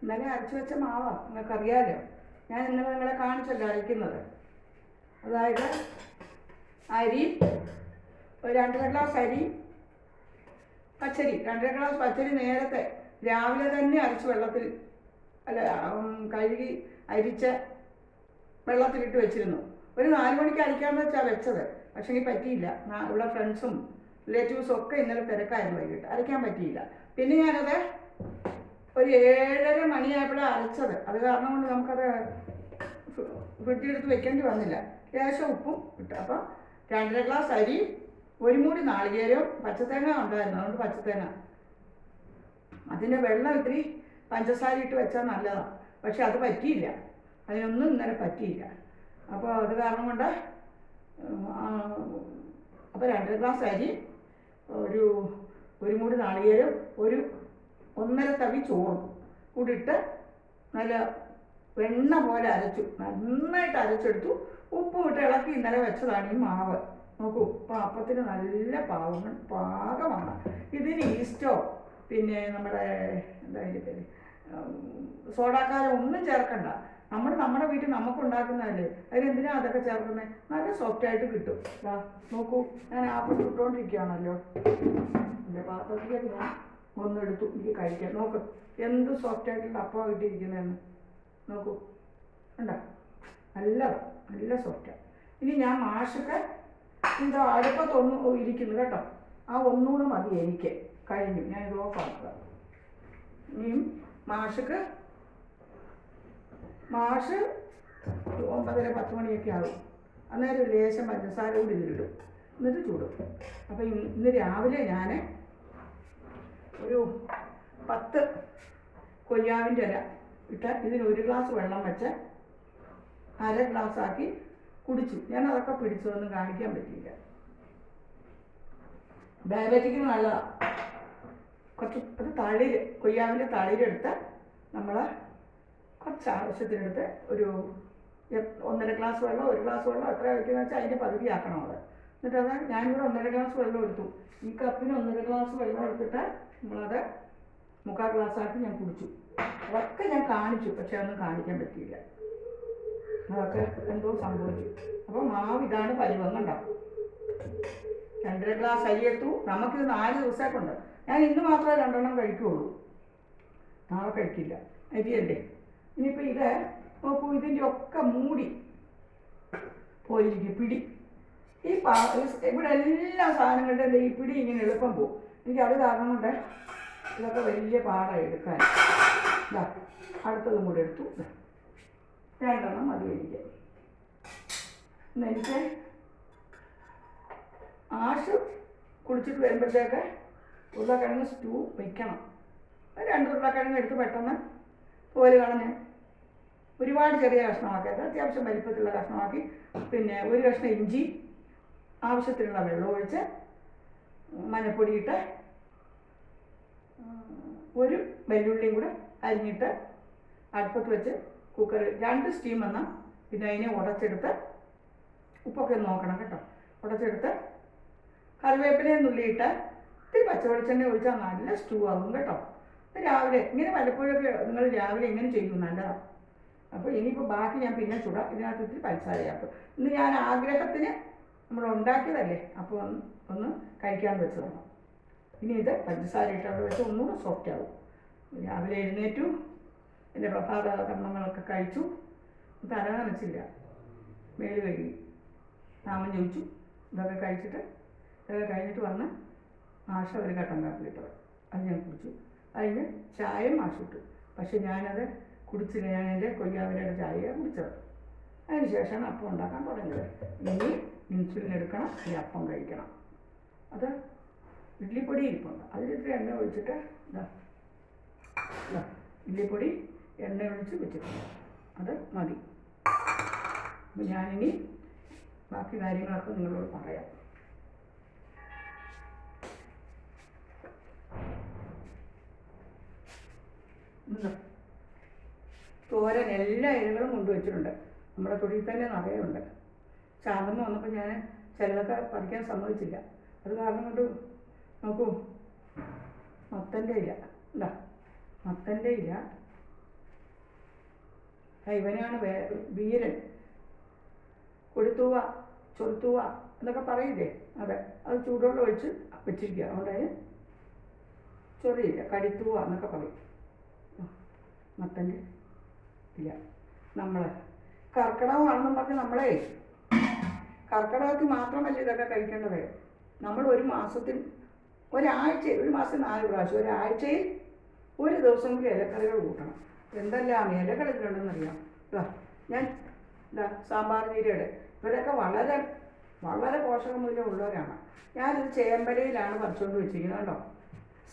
ഇന്നലെ അരച്ചു വെച്ച മാവാ, നിങ്ങൾക്കറിയാലോ. ഞാൻ ഇന്നലെ നിങ്ങളെ കാണിച്ചല്ലോ അരയ്ക്കുന്നത്. അതായത് അരി ഒരു 2.5 ഗ്ലാസ് അരി, പച്ചരി 2.5 ഗ്ലാസ് പച്ചരി നേരത്തെ രാവിലെ തന്നെ അരച്ച് വെള്ളത്തിൽ കഴുകി അരിച്ച വെള്ളത്തിലിട്ട് വെച്ചിരുന്നു. ഒരു 4 മണിക്ക് അരിക്കാമെന്ന് വെച്ചാൽ വെച്ചത്. പക്ഷേ പറ്റിയില്ല. ഇവിടെ ഫ്രണ്ട്സും റിലേറ്റീവ്സും ഒക്കെ ഇന്നലെ തിരക്കായിരുന്നു, വൈകിട്ട് അരയ്ക്കാൻ പറ്റിയില്ല. പിന്നെ ഞാനത് ഒരു 7:30 മണിയായപ്പോഴാണ് അരച്ചത്. അത് കാരണം കൊണ്ട് നമുക്കത് ഫ്രിഡ്ജിലെടുത്ത് വെക്കേണ്ടി വന്നില്ല. ലേശം ഉപ്പും ഇട്ട്. അപ്പം 2.5 ഗ്ലാസ് അരി, 1 മൂടി നാളികേരവും പച്ചത്തേങ്ങ ഉണ്ടായിരുന്നു, അതുകൊണ്ട് പച്ചത്തേങ്ങ. അതിൻ്റെ വെള്ളം ഇത്തിരി പഞ്ചസാര ഇട്ട് വെച്ചാൽ നല്ലതാണ്. പക്ഷെ അത് പറ്റിയില്ല, അതിനൊന്നും ഇന്നലെ പറ്റിയില്ല. അപ്പോൾ അത് കാരണം കൊണ്ട് അപ്പോൾ 2.5 ഗ്ലാസ് അരി, ഒരു മൂടി നാളികേരം, 1.5 തവി ചോറും കൂടി ഇട്ട് നല്ല വെണ്ണ പോലെ അരച്ചു, നന്നായിട്ട് അരച്ചെടുത്തു. ഉപ്പും ഇട്ട് ഇളക്കി ഇന്നലെ വെച്ചതാണ് ഈ മാവ്. നോക്കൂ, ഇപ്പോൾ അപ്പത്തിന് നല്ല പാകമാണ്. ഇതിന് ഈസ്റ്റോ പിന്നെ നമ്മുടെ എന്താ അതിൻ്റെ പേര് സോഡാക്കാരം ഒന്നും ചേർക്കണ്ട. നമ്മുടെ വീട്ടിൽ നമുക്കുണ്ടാക്കുന്നതല്ലേ, അതിനെന്തിനാണ് അതൊക്കെ ചേർക്കുന്നത്? നല്ല സോഫ്റ്റായിട്ട് കിട്ടും. നോക്കൂ, ഞാൻ ആപ്പിൾ ഇട്ടുകൊണ്ടിരിക്കുകയാണല്ലോ. എൻ്റെ പാത്രത്തിലേക്ക് ഞാൻ ഒന്നെടുത്തു, എനിക്ക് കഴിക്കാം. നോക്ക് എന്ത് സോഫ്റ്റായിട്ടുള്ള അപ്പം കിട്ടിയിരിക്കുന്നതെന്ന് നോക്കൂ. ഉണ്ടോ? നല്ല സോഫ്റ്റാണ്. ഇനി ഞാൻ മാഷൊക്കെ എന്താ അടുപ്പത്തൊന്ന് ഇരിക്കുന്നു കേട്ടോ. ആ ഒന്നുകൂടെ മതി എനിക്ക്. കഴിഞ്ഞു, ഞാൻ ഇത് ഓഫാക്കുക. ഇനിയും മാഷ് 9:30-10 മണിയൊക്കെ ആകും. അന്നേരം ലേശം പഞ്ചസാര കൂടി ഇതിലിടും, എന്നിട്ട് ചൂടും. അപ്പം ഇന്ന് രാവിലെ ഞാൻ ഒരു 10 കൊയ്യാവിൻ്റെ ഇല ഇട്ട് ഇതിന് 1 ഗ്ലാസ് വെള്ളം വെച്ച് 1/2 ഗ്ലാസ് ആക്കി കുടിച്ചു. ഞാൻ അതൊക്കെ പിടിച്ചതൊന്നും കാണിക്കാൻ പറ്റിയില്ല. ഡയബറ്റിക്കിന് നല്ലതാണ്. കുറച്ച് തളിര്, കൊയ്യാവിൻ്റെ തളിരെടുത്ത് നമ്മൾ കുറച്ച് ആവശ്യത്തിനെടുത്ത് ഒരു 1.5 ഗ്ലാസ് വെള്ളം, 1 ഗ്ലാസ് വെള്ളം എത്ര വയ്ക്കുന്നത് വെച്ചാൽ അതിൻ്റെ പകുതി ആക്കണം അത്. എന്നിട്ട് അത് ഞാനിവിടെ 1.5 ഗ്ലാസ് വെള്ളം എടുത്തു. ഈ കപ്പിന് 1.5 ഗ്ലാസ് വെള്ളം എടുത്തിട്ട് നമ്മളത് 3/4 ഗ്ലാസ് ആക്കി ഞാൻ കുടിച്ചു. അതൊക്കെ ഞാൻ കാണിച്ചു, പക്ഷെ ഒന്നും കാണിക്കാൻ പറ്റിയില്ല. അതൊക്കെ എന്തോ സംഭവിച്ചു. അപ്പോൾ മാവ് ഇതാണ് പരുവം കണ്ടോ. 2.5 ഗ്ലാസ് അരി എടുത്തു. നമുക്കിത് 4 ദിവസമൊക്കെ. ഞാൻ ഇന്ന് മാത്രമേ 2 എണ്ണം കഴിക്കുകയുള്ളൂ, നാളെ കഴിക്കില്ല. അരിയല്ലേ. ഇനിയിപ്പോൾ ഇത് നോക്കൂ, ഇതിൻ്റെ ഒക്കെ മൂടി പോയിരിക്കും പിടി. ഇവിടെ എല്ലാ സാധനങ്ങളുടെ ഈ പിടി ഇങ്ങനെ എളുപ്പം പോകും. എനിക്ക് അത് കാരണം കൊണ്ട് ഇതൊക്കെ വലിയ പാടായി എടുക്കാൻ. അടുത്തതും കൂടെ എടുത്തു. 2 എണ്ണം മതി എനിക്ക്. എനിക്ക് ആഷ് കുളിച്ചിട്ട് വരുമ്പോഴത്തേക്ക് ഉരുളക്കിഴങ്ങ് സ്റ്റൂ വയ്ക്കണം. 2 ഉരുളക്കിഴങ്ങ് എടുത്ത് പെട്ടെന്ന് തോല് കളഞ്ഞ് ഒരുപാട് ചെറിയ കഷ്ണമാക്കിയത് അത്യാവശ്യം വലിപ്പത്തിലുള്ള കഷ്ണമാക്കി, പിന്നെ 1 കഷ്ണം ഇഞ്ചി, ആവശ്യത്തിനുള്ള വെള്ളം ഒഴിച്ച് മഞ്ഞൾപ്പൊടി ഇട്ട് 1 വെല്ലുള്ളിയും കൂടെ അരിഞ്ഞിട്ട് അടുപ്പത്ത് വെച്ച് കുക്കറിൽ 2 സ്റ്റീം വന്നാൽ പിന്നെ അതിനെ ഉടച്ചെടുത്ത്, ഉപ്പൊക്കെ ഒന്ന് നോക്കണം കേട്ടോ, ഉടച്ചെടുത്ത് കറിവേപ്പിലയും നുള്ളിയിട്ട് ഇത്തിരി പച്ചവെളിച്ചെണ്ണ ഒഴിച്ചാൽ നല്ല സ്റ്റൂ ആകും കേട്ടോ. രാവിലെ ഇങ്ങനെ വല്ലപ്പോഴൊക്കെ നിങ്ങൾ രാവിലെ ഇങ്ങനെ ചെയ്യും, നല്ലതാണ്. അപ്പോൾ ഇനിയിപ്പോൾ ബാക്കി ഞാൻ പിന്നെ ചൂടാം. ഇതിനകത്ത് ഇത്തിരി പഞ്ചസാരയാക്കും. ഇന്ന് ഞാൻ ആഗ്രഹത്തിന് നമ്മൾ ഉണ്ടാക്കിയതല്ലേ, അപ്പോൾ ഒന്ന് കഴിക്കാമെന്ന് വെച്ചതാണ്. ഇനി ഇത് പഞ്ചസാര ഇട്ട് അവിടെ വെച്ച് ഒന്നുകൂടെ സോഫ്റ്റ് ആകും. രാവിലെ എഴുന്നേറ്റു, എൻ്റെ പ്രഭാത കർമ്മങ്ങളൊക്കെ കഴിച്ചു, തല നനച്ചില്ല, മേല് കഴുകി, നാമം ചോദിച്ചു, ഇതൊക്കെ കഴിഞ്ഞിട്ട് വന്ന് ആശ ഒരു കട്ടൻ കാപ്പി ഇട്ടത്, അത് ഞാൻ കുടിച്ചു. അതിന് ചായയും ആശിട്ടു. പക്ഷെ ഞാനത് കുടിച്ചില്ല. ഞാൻ എൻ്റെ കൊയ്യാവിലയുടെ ചായയാണ് കുടിച്ചത്. അതിന് ശേഷമാണ് അപ്പം ഉണ്ടാക്കാൻ തുടങ്ങിയത്. ഇനി ഇൻസുലിൻ എടുക്കണം, ഈ അപ്പം കഴിക്കണം. അത് ഇഡ്ലിപ്പൊടി ഇരിപ്പുണ്ട്, അതിലിത്തിരി എണ്ണ ഒഴിച്ചിട്ട് ഇഡ്ലിപ്പൊടി എണ്ണ ഒഴിച്ച് വെച്ചിട്ടുണ്ട്, അത് മതി. അപ്പം ഞാനിനി ബാക്കി കാര്യങ്ങളൊക്കെ നിങ്ങളോട് പറയാം. തോരൻ എല്ലാ ഇലകളും കൊണ്ടുവച്ചിട്ടുണ്ട്. നമ്മുടെ തൊടിയിൽ തന്നെ നിറയുണ്ട്. ചാമ്പമ്മ വന്നപ്പോൾ ഞാൻ ചിലതൊക്കെ പറിക്കാൻ സമ്മതിച്ചില്ല. അത് കാരണം കൊണ്ട് നോക്കൂ, മത്തൻ്റെ ഇല, മത്തൻ്റെ ഇല ഇവനാണ് വീരൻ, കൊടുത്തൂവ ചൊറുത്തൂവ എന്നൊക്കെ പറയില്ലേ, അതെ. അത് ചൂടുവെള്ളം ഒഴിച്ച് വെച്ചിരിക്കുക. അതുകൊണ്ട് അതിന് ചൊറിയില്ല, കടിത്തൂവ എന്നൊക്കെ പറയും. മത്തൻ്റെ ഇല്ല. നമ്മൾ കർക്കിടകമാണെന്നും പറഞ്ഞ് നമ്മളെ കർക്കിടകത്തിൽ മാത്രമല്ല ഇതൊക്കെ കഴിക്കേണ്ടത്. നമ്മൾ ഒരു മാസത്തിൽ ഒരാഴ്ചയിൽ, ഒരു മാസം 4 പ്രാവശ്യം, ഒരാഴ്ചയിൽ ഒരു ദിവസം കൂടി ഇലക്കറികൾ കൂട്ടണം. എന്തെല്ലാം ഇലകൾ ഇതിലുണ്ടെന്നറിയാം. ഞാൻ സാമ്പാർ ചീരയുടെ ഇവരൊക്കെ വളരെ വളരെ പോഷകമൂല്യം ഉള്ളവരാണ്. ഞാനിത് ചേമ്പലയിലാണ് പറിച്ചുകൊണ്ട് വെച്ചിരിക്കുന്നത് കേട്ടോ.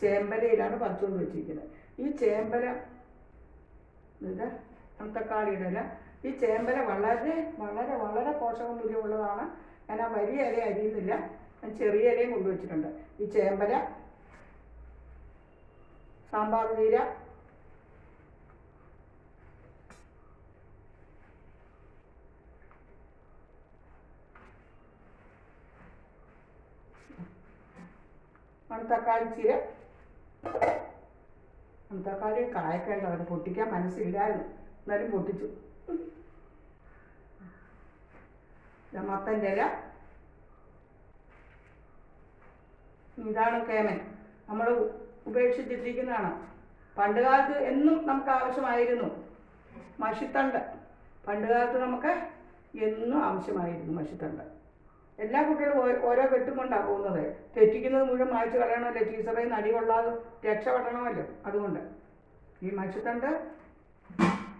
ചേമ്പലയിലാണ് പറിച്ചുകൊണ്ട് വെച്ചിരിക്കുന്നത്. ഈ ചേമ്പല ഇത് തക്കാളിയുടെ ഇല, ഈ ചേമ്പല വളരെ വളരെ വളരെ പോഷകമൂല്യം ഉള്ളതാണ്. ഞാൻ ആ വലിയ ഇല അരിയുന്നില്ല, ഞാൻ ചെറിയ ഇലയും കൊണ്ടുവച്ചിട്ടുണ്ട്. ഈ ചേമ്പല, സാമ്പാർ ചീര, തക്കാളി ചീര. തക്കാളി കായക്കേണ്ട, അത് പൊട്ടിക്കാൻ മനസ്സില്ലായിരുന്നു, എന്നാലും പൊട്ടിച്ചു. മത്തൻ്റെ ഇല. ഇതാണ് കേമൻ, നമ്മൾ ഉപേക്ഷിച്ചിട്ടിരിക്കുന്നതാണ്. പണ്ട് കാലത്ത് എന്നും നമുക്ക് ആവശ്യമായിരുന്നു മഷിത്തണ്ട്. പണ്ട് കാലത്ത് നമുക്ക് എന്നും ആവശ്യമായിരുന്നു മഷിത്തണ്ട്. എല്ലാ കുട്ടികളും ഓരോ കെട്ടും കൊണ്ടാണ് പോകുന്നത്. തെറ്റിക്കുന്നത് മുഴുവൻ മായ്ച്ച് കളയണമല്ലോ, ടീച്ചറെ നടി കൊള്ളാതെ രക്ഷപ്പെടണമല്ലോ. അതുകൊണ്ട് ഈ മഷിത്തണ്ട്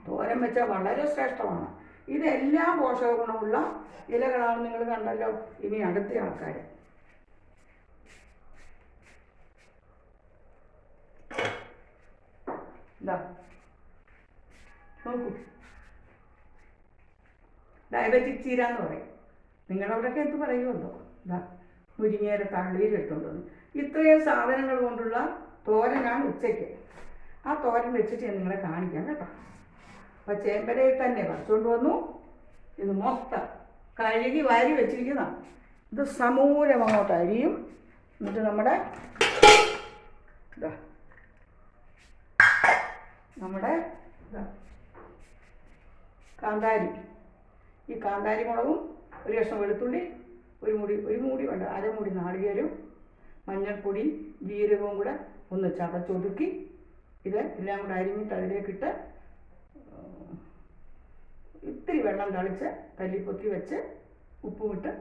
തോരൻ വെച്ചാൽ വളരെ ശ്രേഷ്ഠമാണ്. ഇതെല്ലാം പോഷക ഗുണമുള്ള ഇലകളാണ്. നിങ്ങൾ കണ്ടല്ലോ. ഇനി അടുത്ത ആൾക്കാർ ഇതാ നോക്കൂ, ഡയബറ്റിക് ചീര എന്ന് പറയും. നിങ്ങളവിടെയൊക്കെ എന്ത് പറയുമല്ലോ. ഇതാ മുരിങ്ങേര തള്ളീര് എടുത്തുകൊണ്ടുവന്നു. ഇത്രയും സാധനങ്ങൾ കൊണ്ടുള്ള തോരനാണ് ഉച്ചയ്ക്ക്. ആ തോരൻ വെച്ചിട്ട് ഞാൻ നിങ്ങളെ കാണിക്കാം കേട്ടോ. അപ്പോൾ ചേമ്പലയിൽ തന്നെ പറിച്ചുകൊണ്ട് വന്നു. ഇത് മൊത്തം കഴുകി വാരി വെച്ചിരിക്കുന്നതാണ്. ഇത് സമൂലം അങ്ങോട്ട് അരിയും. എന്നിട്ട് നമ്മുടെ കാന്താരി, ഈ കാന്താരി മുളകും ഒരു കഷ്ണം വെളുത്തുള്ളി, ഒരു മൂടി വേണ്ട, അരമുടി നാളികേരം, മഞ്ഞൾപ്പൊടി, ജീരകവും കൂടെ ഒന്ന് ചതച്ചൊതുക്കി ഇത് എല്ലാം കൂടെ അരിഞ്ഞിട്ട് അതിലേക്കിട്ട് ഇത്തിരി വെള്ളം തളിച്ച് തല്ലിപ്പൊത്തി വെച്ച് ഉപ്പുമിട്ട്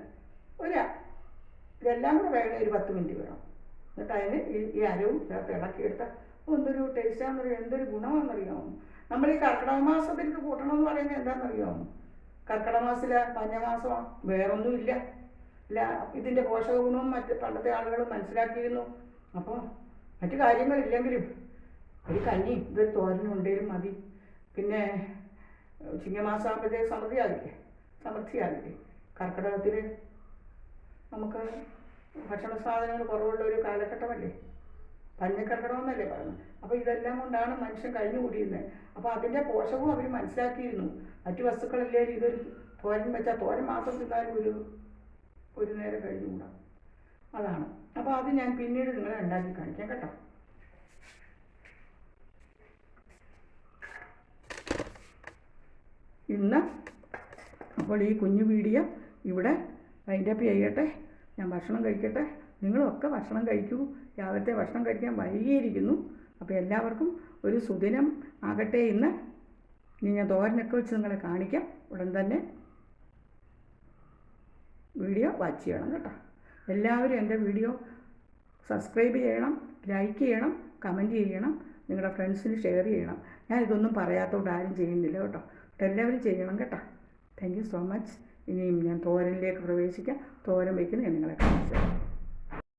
ഇതെല്ലാം കൂടെ വേണം. ഒരു 10 മിനിറ്റ് വേണം. എന്നിട്ട് അതിന് ഈ അരവും ചേർത്ത് ഇളക്കിയെടുത്താൽ എന്തൊരു ടേസ്റ്റാണെന്നറിയാം, എന്തൊരു ഗുണമാണെന്നറിയാമോ. നമ്മൾ ഈ കർക്കിടക മാസത്തിലേക്ക് കൂട്ടണമെന്ന് പറയുന്നത് എന്താണെന്നറിയാമോ. കർക്കിടക മാസത്തിലെ പഞ്ഞമാസമാണ്, വേറൊന്നുമില്ല. ഇല്ല, ഇതിൻ്റെ പോഷക ഗുണവും മറ്റ് പണ്ടത്തെ ആളുകൾ മനസ്സിലാക്കിയിരുന്നു. അപ്പോൾ മറ്റു കാര്യങ്ങളില്ലെങ്കിലും ഒരു കഞ്ഞി ഇതൊരു തോരനുണ്ടെങ്കിലും മതി. പിന്നെ ചിങ്ങമാസമാകുമ്പോഴത്തേക്ക് സമൃദ്ധിയാകില്ലേ. കർക്കിടകത്തിൽ നമുക്ക് ഭക്ഷണ സാധനങ്ങൾ കുറവുള്ള ഒരു കാലഘട്ടമല്ലേ, പഞ്ഞക്കർക്കിടകമെന്നല്ലേ പറയുന്നത്. അപ്പോൾ ഇതെല്ലാം കൊണ്ടാണ് മനുഷ്യൻ കഴിഞ്ഞു കൂടിയിരുന്നത്. അപ്പോൾ അതിൻ്റെ പോഷകവും അവർ മനസ്സിലാക്കിയിരുന്നു. മറ്റു വസ്തുക്കളില്ലെങ്കിൽ ഇതൊരു തോരൻ വെച്ചാൽ തോരൻ മാത്രം തിന്നാലും ഒരു നേരം കഴിഞ്ഞുകൂടാ. അതാണ്. അപ്പോൾ അത് ഞാൻ പിന്നീട് നിങ്ങളെ ഉണ്ടാക്കി കാണിക്കാം കേട്ടോ. ഇന്ന് അപ്പോൾ ഈ കുഞ്ഞു വീഡിയോ ഇവിടെ വൈൻഡപ്പ് ചെയ്യട്ടെ. ഞാൻ ഭക്ഷണം കഴിക്കട്ടെ. നിങ്ങളുമൊക്കെ ഭക്ഷണം കഴിക്കൂ. രാവിലത്തെ ഭക്ഷണം കഴിക്കാൻ വൈകിയിരിക്കുന്നു. അപ്പോൾ എല്ലാവർക്കും ഒരു സുദിനം ആകട്ടെ. ഇന്ന് ഞാൻ തോരനൊക്കെ വെച്ച് നിങ്ങളെ കാണിക്കാം. ഉടൻ തന്നെ വീഡിയോ വാച്ച് ചെയ്യണം കേട്ടോ. എല്ലാവരും എൻ്റെ വീഡിയോ സബ്സ്ക്രൈബ് ചെയ്യണം, ലൈക്ക് ചെയ്യണം, കമൻറ്റ് ചെയ്യണം, നിങ്ങളുടെ ഫ്രണ്ട്സിന് ഷെയർ ചെയ്യണം. ഞാനിതൊന്നും പറയാത്തതുകൊണ്ട് ആരും ചെയ്യുന്നില്ല കേട്ടോ. എല്ലാവരും ചെയ്യണം കേട്ടോ. Thank you so much. ഇനിയും ഞാൻ തോരനിലേക്ക് പ്രവേശിക്കാം. തോരൻ വയ്ക്കുന്നത് ഞാൻ നിങ്ങളെ കാണാം.